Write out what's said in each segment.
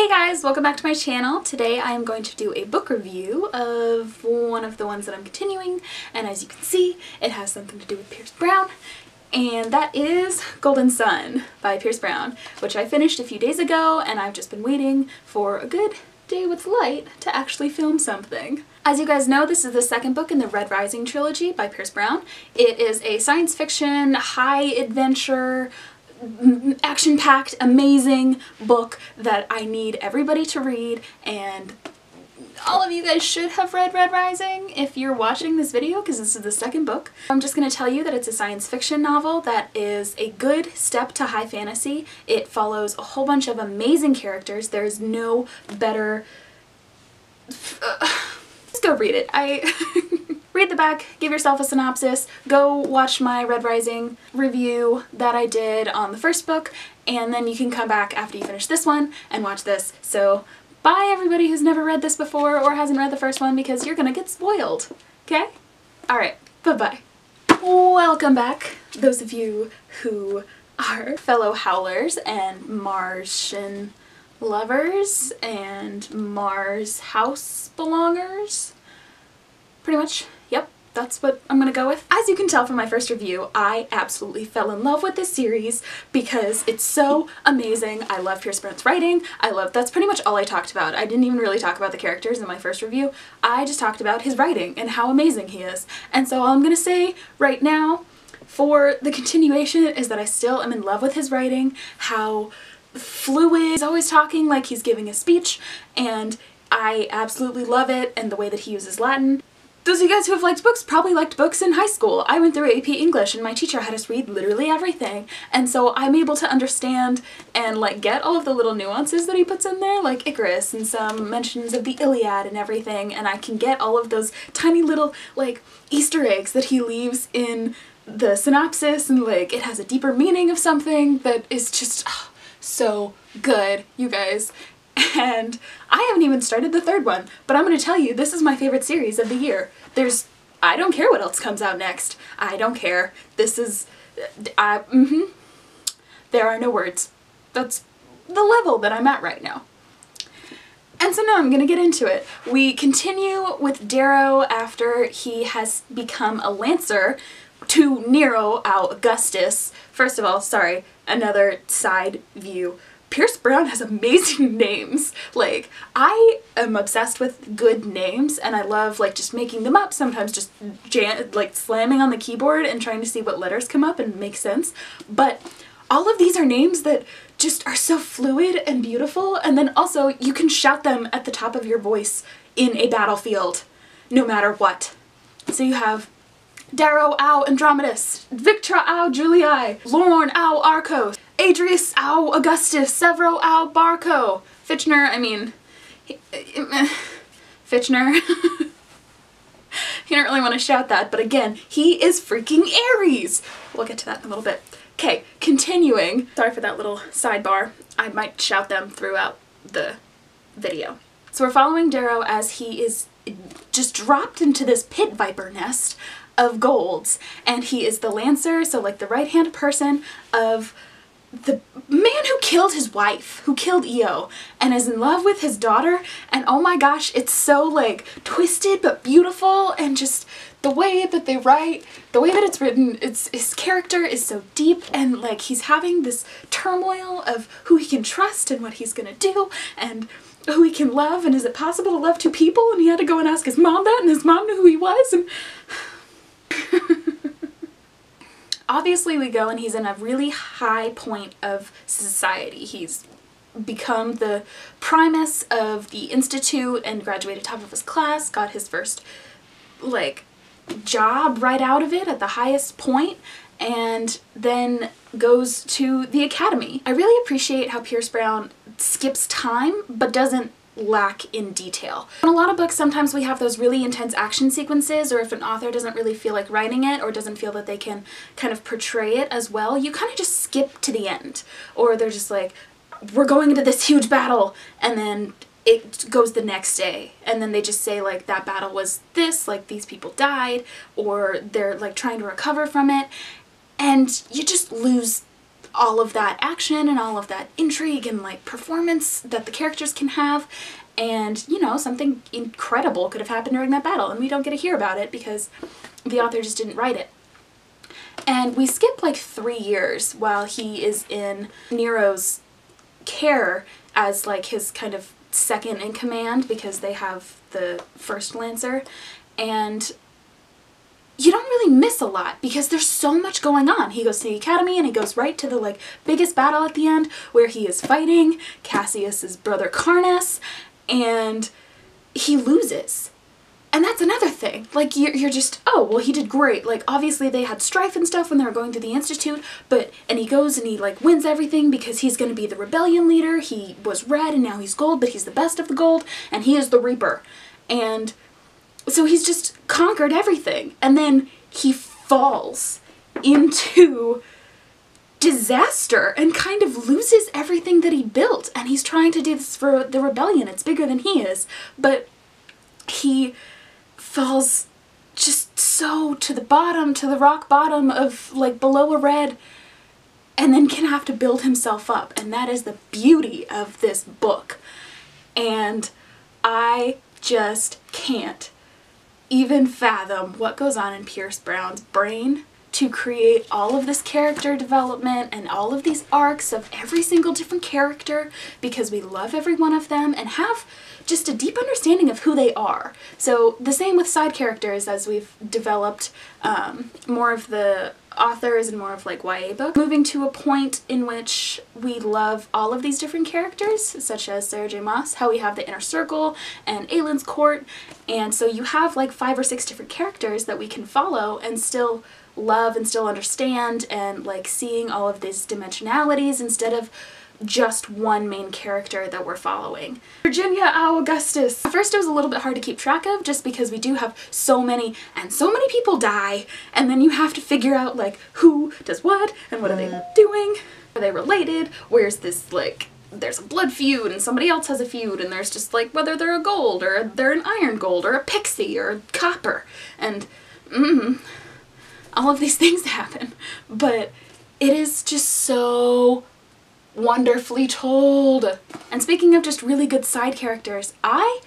Hey guys, welcome back to my channel. Today I am going to do a book review of one of the ones that I'm continuing, and as you can see, it has something to do with Pierce Brown, and that is Golden Sun by Pierce Brown, which I finished a few days ago, and I've just been waiting for a good day with light to actually film something. As you guys know, this is the second book in the Red Rising trilogy by Pierce Brown. It is a science fiction, high adventure, action-packed, amazing book that I need everybody to read, and all of you guys should have read Red Rising if you're watching this video, because this is the second book. I'm just going to tell you that it's a science fiction novel that is a good step to high fantasy. It follows a whole bunch of amazing characters. There's no better... Just go read it. Read the back, give yourself a synopsis, go watch my Red Rising review that I did on the first book, and then you can come back after you finish this one and watch this. So bye everybody who's never read this before or hasn't read the first one, because you're gonna get spoiled, okay? Alright, bye-bye. Welcome back, those of you who are fellow Howlers and Martian lovers and Mars house belongers. Pretty much, yep, that's what I'm gonna go with. As you can tell from my first review, I absolutely fell in love with this series because it's so amazing. I love Pierce Brown's writing. That's pretty much all I talked about. I didn't even really talk about the characters in my first review. I just talked about his writing and how amazing he is. And so all I'm gonna say right now for the continuation is that I still am in love with his writing, how fluid, he's always talking like he's giving a speech, and I absolutely love it, and the way that he uses Latin. Those of you guys who have liked books probably liked books in high school. I went through AP English and my teacher had us read literally everything, and so I'm able to understand and like get all of the little nuances that he puts in there, like Icarus and some mentions of the Iliad and everything, and I can get all of those tiny little like Easter eggs that he leaves in the synopsis, and like it has a deeper meaning of something that is just so good, you guys. And I haven't even started the third one, but I'm going to tell you, this is my favorite series of the year. I don't care what else comes out next. I don't care. This is, there are no words. That's the level that I'm at right now. And so now I'm going to get into it. We continue with Darrow after he has become a Lancer to Nero Augustus. First of all, sorry, another side view. Pierce Brown has amazing names. Like, I am obsessed with good names, and I love like just making them up, sometimes just like slamming on the keyboard and trying to see what letters come up and make sense. But all of these are names that just are so fluid and beautiful, and then also you can shout them at the top of your voice in a battlefield, no matter what. So you have Darrow au Andromedus, Victra au Julii, Lorne au Arcos, Adrius au Augustus, Severo au Barco, Fitchner, I mean, Fitchner. You don't really want to shout that, but again, he is freaking Aries! We'll get to that in a little bit. Okay, continuing. Sorry for that little sidebar. I might shout them throughout the video. So we're following Darrow as he is just dropped into this pit viper nest of golds, and he is the Lancer, so like the right-hand person of the man who killed his wife, who killed Io, and is in love with his daughter, and oh my gosh, it's so like twisted but beautiful, and just the way that they write, the way that it's written, his character is so deep, and like he's having this turmoil of who he can trust and what he's gonna do, and who he can love, and is it possible to love two people, and he had to go and ask his mom that, and his mom knew who he was, and obviously we go and he's in a really high point of society. He's become the primus of the institute and graduated top of his class, got his first like job right out of it at the highest point, and then goes to the academy. I really appreciate how Pierce Brown skips time but doesn't lack in detail. In a lot of books, sometimes we have those really intense action sequences, or if an author doesn't really feel like writing it or doesn't feel that they can kind of portray it as well, you kind of just skip to the end. Or they're just like, we're going into this huge battle, and then it goes the next day, and then they just say like that battle was this, like these people died, or they're like trying to recover from it, and you just lose all of that action and all of that intrigue and like performance that the characters can have. And, you know, something incredible could have happened during that battle and we don't get to hear about it because the author just didn't write it. And we skip like 3 years while he is in Nero's care as like his kind of second in command, because they have the first Lancer, and you don't really miss a lot because there's so much going on. He goes to the academy and he goes right to the like biggest battle at the end where he is fighting Cassius's brother Carnus, and he loses. And that's another thing. Like, you're just, oh, well, he did great. Like, obviously they had strife and stuff when they were going through the Institute, and he goes and he, like, wins everything because he's going to be the rebellion leader. He was red and now he's gold, but he's the best of the gold, and he is the Reaper. And so he's just conquered everything. And then he falls into disaster and kind of loses everything that he built. And he's trying to do this for the rebellion. It's bigger than he is. But he falls just so to the bottom, to the rock bottom of like below a red, and then can have to build himself up. And that is the beauty of this book. And I just can't even fathom what goes on in Pierce Brown's brain to create all of this character development and all of these arcs of every single different character, because we love every one of them and have just a deep understanding of who they are. So the same with side characters as we've developed more of the authors and more of like YA books, moving to a point in which we love all of these different characters, such as Sarah J. Maas, how we have the Inner Circle and Aylin's Court, and so you have like 5 or 6 different characters that we can follow and still love and still understand, and like seeing all of these dimensionalities instead of just one main character that we're following. Virginia Augustus. At first it was a little bit hard to keep track of just because we do have so many, and so many people die, and then you have to figure out like who does what and what are they doing, are they related, where's this like, there's a blood feud and somebody else has a feud, and there's just like whether they're a gold or they're an iron gold or a pixie or a copper, and all of these things happen. But it is just so wonderfully told. And speaking of just really good side characters, I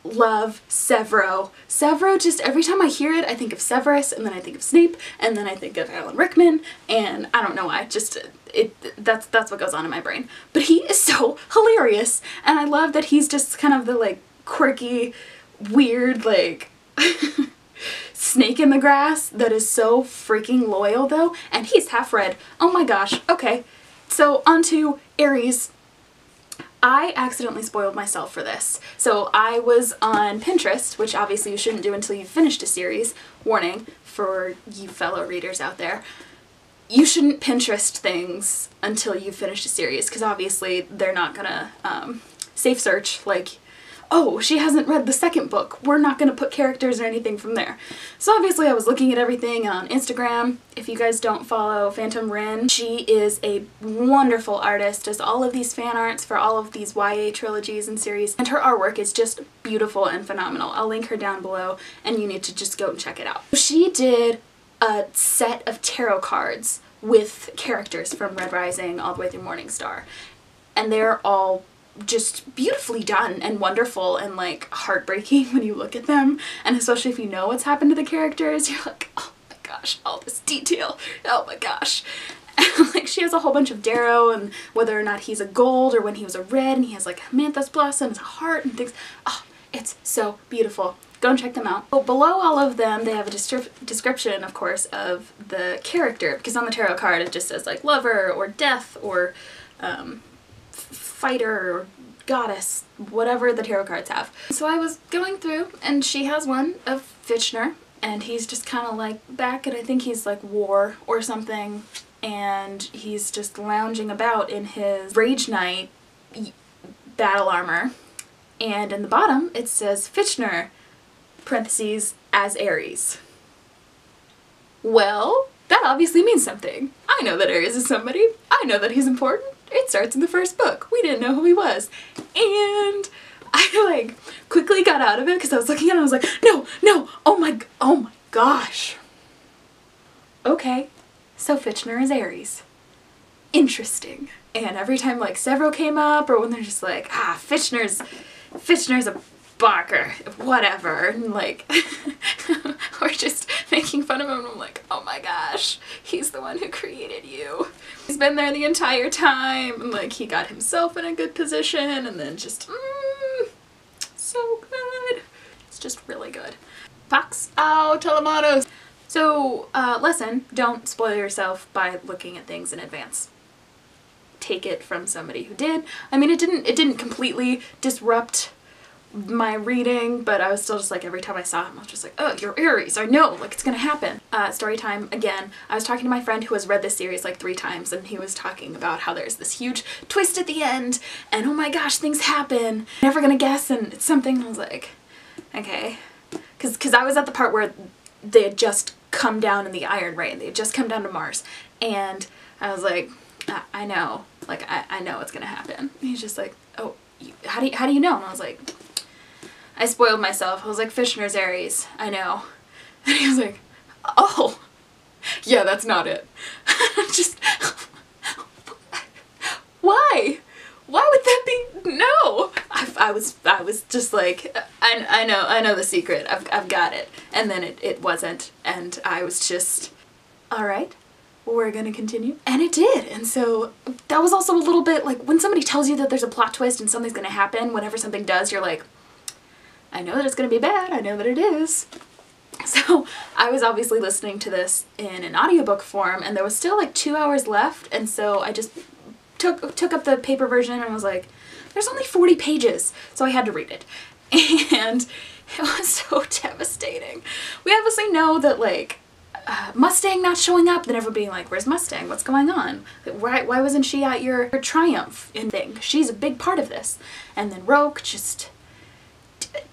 love Severo. Severo, just every time I hear it, I think of Severus, and then I think of Snape, and then I think of Alan Rickman, and I don't know why, just that's what goes on in my brain. But he is so hilarious, and I love that he's just kind of the like quirky, weird, like snake in the grass that is so freaking loyal though, and he's half red. Oh my gosh. Okay. So onto Aries. I accidentally spoiled myself for this. So I was on Pinterest, which obviously you shouldn't do until you've finished a series. Warning for you fellow readers out there. You shouldn't Pinterest things until you've finished a series, because obviously they're not gonna safe search like, oh, she hasn't read the second book, we're not gonna put characters or anything from there. So obviously I was looking at everything on Instagram. If you guys don't follow Phantom Rin, she is a wonderful artist, does all of these fan arts for all of these YA trilogies and series, and her artwork is just beautiful and phenomenal. I'll link her down below and you need to just go and check it out. She did a set of tarot cards with characters from Red Rising all the way through Morningstar, and they're all just beautifully done and wonderful and like heartbreaking when you look at them, and especially if you know what's happened to the characters, you're like, oh my gosh, all this detail, oh my gosh. And like she has a whole bunch of Darrow and whether or not he's a gold or when he was a red, and he has like a Manthus blossom as a heart and things. Oh, it's so beautiful. Go and check them out. So below all of them they have a description, of course, of the character, because on the tarot card it just says like lover or death or fighter or goddess, whatever the tarot cards have. So I was going through and she has one of Fitchner, and he's just kind of like back, and I think he's like war or something, and he's just lounging about in his Rage Knight battle armor, and in the bottom it says Fitchner, parentheses, as Aries. Well, that obviously means something. I know that Aries is somebody. I know that he's important. It starts in the first book. We didn't know who he was. And I like quickly got out of it because I was looking at it and I was like, no, no, oh my gosh. Okay, so Fitchner is Aries. interesting. And every time like several came up, or when they're just like, ah, Fitchner's a barker, whatever, and like, or just making fun of him, and I'm like, oh my gosh, he's the one who created you. He's been there the entire time, and like he got himself in a good position, and then just, so good. It's just really good. Pax Automatos. So, lesson, don't spoil yourself by looking at things in advance. Take it from somebody who did. I mean, it didn't completely disrupt my reading, but I was still just like, every time I saw him, I was just like, oh, you're Aries, I know, like it's gonna happen. Story time again. I was talking to my friend who has read this series like 3 times, and he was talking about how there's this huge twist at the end, and oh my gosh, things happen. Never gonna guess, and it's something. I was like, okay. Cause I was at the part where they had just come down in the Iron Rain. They had just come down to Mars, and I was like, I know, like I know what's gonna happen. And he's just like, oh, how do you know? And I was like, I spoiled myself. I was like, Fitchner's Aries, I know. And he was like, oh, yeah, that's not it. Just, why? Why would that be? No. I was just like, I know the secret. I've got it. And then it wasn't, and I was just, all right, we're gonna continue. And it did. And so that was also a little bit like when somebody tells you that there's a plot twist and something's gonna happen, whenever something does, you're like, I know that it's gonna be bad, I know that it is. So I was obviously listening to this in an audiobook form, and there was still like 2 hours left, and so I just took up the paper version and was like, there's only 40 pages, so I had to read it. And it was so devastating. We obviously know that like Mustang not showing up, then everybody being like, where's Mustang? What's going on? Why wasn't she at your triumph in thing? She's a big part of this. And then Roke just,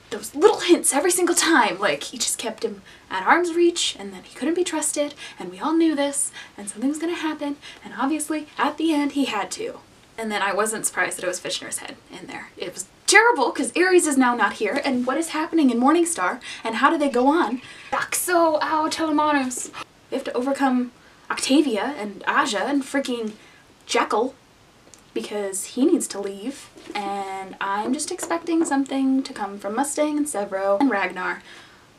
those little hints every single time, like he just kept him at arm's reach, and then he couldn't be trusted, and we all knew this, and something was gonna happen, and obviously at the end he had to. And then I wasn't surprised that it was Fitchner's head in there. It was terrible because Aries is now not here, and what is happening in Morningstar, and how do they go on? Daxo ao telemanos. We have to overcome Octavia and Aja and freaking Jekyll, because he needs to leave, and I'm just expecting something to come from Mustang and Severo and Ragnar.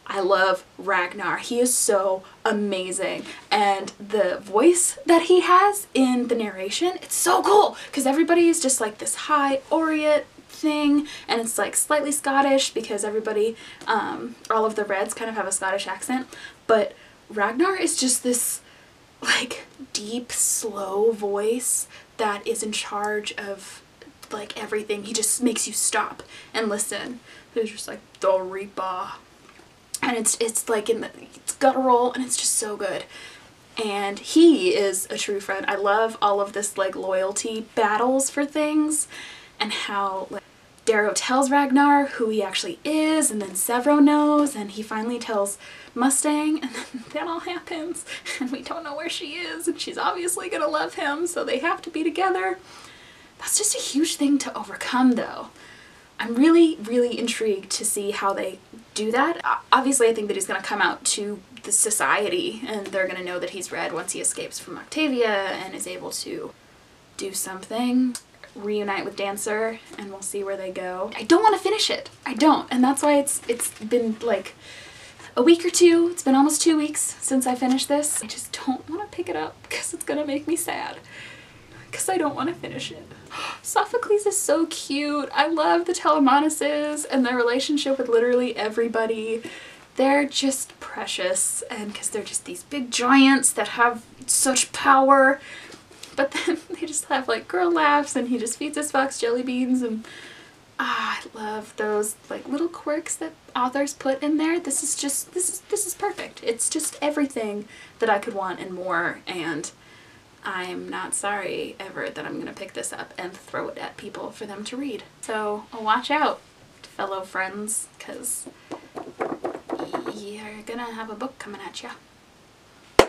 I love Ragnar. He is so amazing, and the voice that he has in the narration, it's so cool because everybody is just like this high Oriate thing, and it's like slightly Scottish because everybody, all of the Reds kind of have a Scottish accent, but Ragnar is just this like deep, slow voice that is in charge of like everything. He just makes you stop and listen. It's just like the Reaper, and it's like it's guttural, and it's just so good. And he is a true friend. I love all of this like loyalty battles for things, and how like Darrow tells Ragnar who he actually is, and then Severo knows, and he finally tells Mustang, and then that all happens, and we don't know where she is, and she's obviously gonna love him, so they have to be together. That's just a huge thing to overcome, though. I'm really, really intrigued to see how they do that. Obviously, I think that he's gonna come out to the society, and they're gonna know that he's Red once he escapes from Octavia and is able to do something. Reunite with Dancer, and we'll see where they go. I don't want to finish it. I don't, and that's why it's been like a week or two. It's been almost 2 weeks since I finished this. I just don't want to pick it up because it's gonna make me sad, because I don't want to finish it. Sophocles is so cute. I love the Telemachoses and their relationship with literally everybody. They're just precious, and because they're just these big giants that have such power, but then they just have like girl laughs, and he just feeds his fox jelly beans, and I love those like little quirks that authors put in there. This is perfect. It's just everything that I could want and more, and I'm not sorry ever that I'm gonna pick this up and throw it at people for them to read. So watch out, fellow friends, because you're gonna have a book coming at you.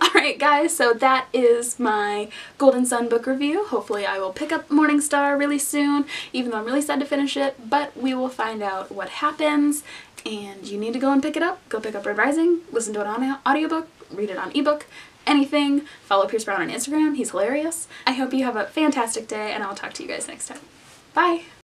Alright guys, so that is my Golden Sun book review. Hopefully I will pick up Morningstar really soon, even though I'm really sad to finish it, but we will find out what happens, and you need to go and pick it up. Go pick up Red Rising, listen to it on audiobook, read it on ebook, anything, follow Pierce Brown on Instagram. He's hilarious. I hope you have a fantastic day, and I'll talk to you guys next time. Bye!